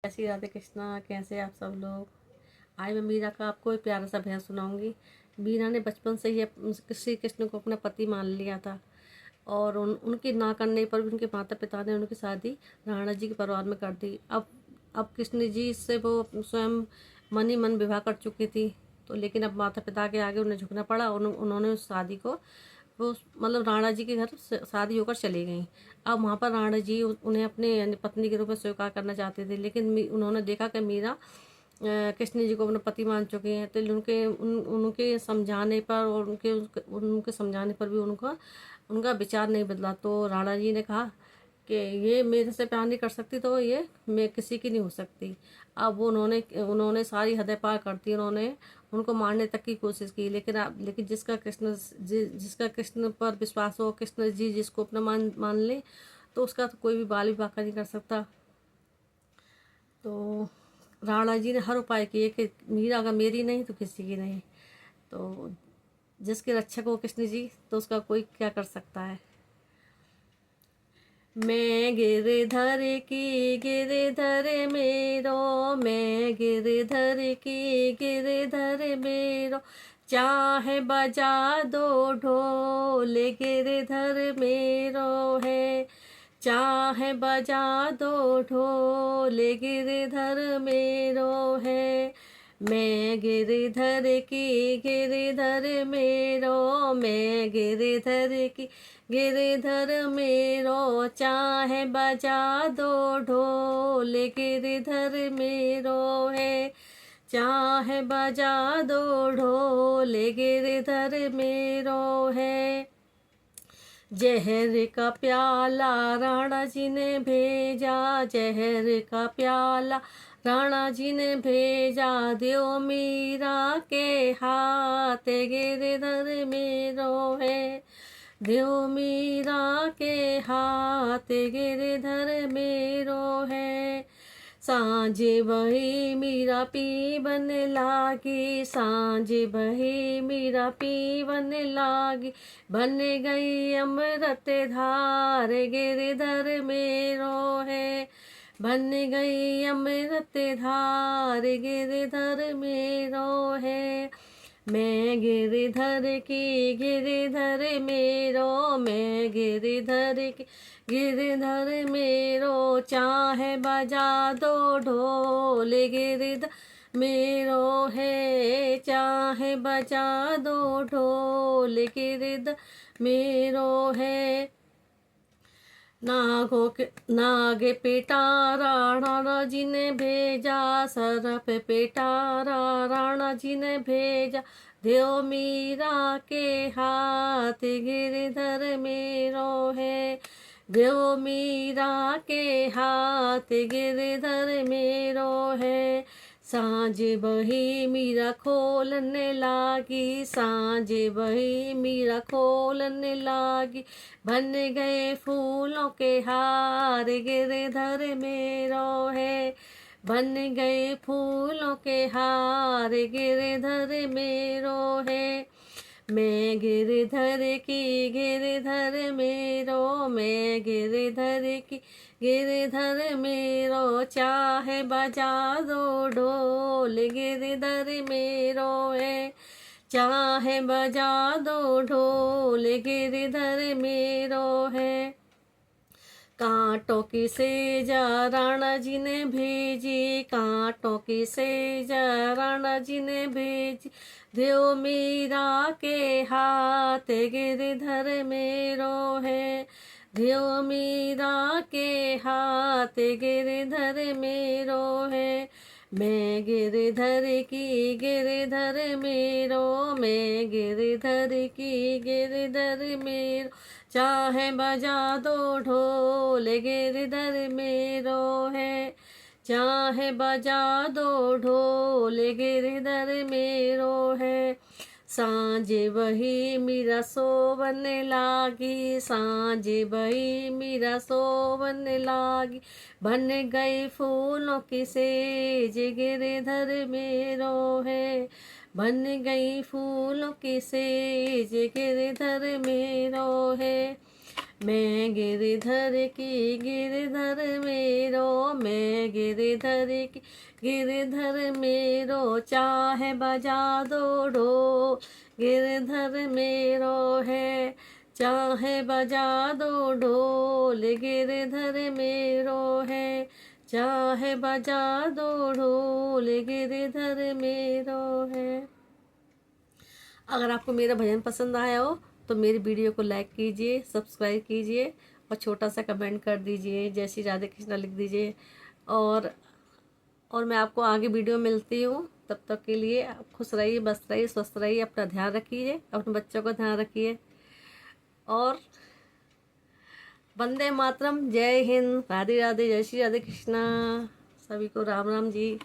श्री राधे कृष्णा। कैसे आप सब लोग। आज मैं मीरा का आपको एक प्यारा सा भजन सुनाऊंगी। मीरा ने बचपन से ही श्री कृष्ण को अपना पति मान लिया था और उनकी ना करने पर भी उनके माता पिता ने उनकी शादी राणा जी के परिवार में कर दी। अब कृष्ण जी से वो स्वयं मन ही मन विवाह कर चुकी थी, तो लेकिन अब माता पिता के आगे उन्हें झुकना पड़ा। उन्होंने उस शादी को वो मतलब राणा जी के घर शादी होकर चली गई। अब वहाँ पर राणा जी उन्हें अपने यानी पत्नी के रूप में स्वीकार करना चाहते थे, लेकिन उन्होंने देखा कि मीरा कृष्ण जी को अपना पति मान चुके हैं, तो उनके समझाने पर और उनके समझाने पर भी उनका विचार नहीं बदला। तो राणा जी ने कहा कि ये मेरे से प्यार नहीं कर सकती तो ये मैं किसी की नहीं हो सकती। अब वो उन्होंने सारी हदें पार कर दी। उन्होंने उनको मारने तक की कोशिश की, लेकिन जिसका कृष्ण पर विश्वास हो, कृष्ण जी जिसको अपना मान ले, तो उसका तो कोई भी बाल भी बांका नहीं कर सकता। तो राणा जी ने हर उपाय किए कि मीरा अगर मेरी नहीं तो किसी की नहीं। तो जिसके रक्षक हो कृष्ण जी, तो उसका कोई क्या कर सकता है। मैं गिरधर की गिरधर मेरो, मैं गिरधर की गिरधर मेरो, चाहे बजा दो ढोल गिरधर मेरो है, चाहे बजा दो ढोल गिरधर मेरो है। मैं गिरधर की गिरधर मेरो, मैं गिरधर की गिरधर मेरो, चाहे बजा दो ढोल गिरधर मेरो है, चाहे बजा दो ढोल गिरधर मेरो है। जहर का प्याला राणा जी ने भेजा, जहर का प्याला राणा जी ने भेजा, देव मीरा के हाथ गिरधर मेरो है, देव मीरा के हाथ गिरधर मेरो है। सांझ बही मीरा पीवन लागी, सांझ बही मीरा पीवन लागी, बन गई अमृत धार गिरधर मेरो है, बन गई अमृत धार गिरधर मेरो है। मैं गिरधर की गिरधर मेरो, मैं गिरधर की गिरधर मेरो, चाहे बजा दो ढोल गिरधर मेरो है, चाहे बजा दो ढोल गिरधर मेरो है। नाग पिटारा राणा जी ने भेजा, सरप पिटारा राणा जी ने भेजा, देव मीरा के हाथ गिरधर मेरो है, देव मीरा के हाथ गिरधर मेरो है। सांझ बही मीरा खोलने लागी, सांझ बही मीरा खोलने लागी, बन गए फूलों के हार गिरधर मेरो है, बन गए फूलों के हार गिरधर मेरो है। मैं गिरधर की गिरधर मेरो, मैं गिरधर की गिरधर मेरो, चाहे बजा दो ढोल गिरधर मेरो है, चाहे बजा दो ढोल गिरधर मेरो है। कांटों की सेजा राणा जी ने भेजी, कांटों की सेजा राणा जी ने भेजी, देव मीरा के हाथ गिरधर मेरो है, देव मीरा के हाथ गिरधर मेरो है। मैं गिरधर की गिरधर मेरो, मैं गिरधर की गिरधर मेरो, चाहे बजा दो ढोल गिरधर मेरो है, चाहे बजा दो ढोल गिरधर मेरो है। सांझ बही मीरा सोवन लागी, सांझ बही मीरा सोवन लागी, बन गई फूलों की सेज गिरधर मेरो है, बन गई फूलों की सेज गिरधर मेरो है। मैं गिरधर की गिरधर मेरो, मैं गिरधर की गिरधर मेरो, चाहे बजा दो ढोल। गिरधर मेरो है चाहे बजा दो ढोल, गिरधर मेरो है चाहे बजा दो ढोल, गिरधर मेरो है। अगर आपको मेरा भजन पसंद आया हो तो मेरी वीडियो को लाइक कीजिए, सब्सक्राइब कीजिए और छोटा सा कमेंट कर दीजिए, जय श्री राधे कृष्णा लिख दीजिए। और मैं आपको आगे वीडियो मिलती हूँ। तब तक के लिए आप खुश रहिए, मस्त रहिए, स्वस्थ रहिए, अपना ध्यान रखिए, अपने बच्चों का ध्यान रखिए। और वंदे मातरम, जय हिंद, राधे राधे, जय श्री राधे कृष्णा। सभी को राम राम जी।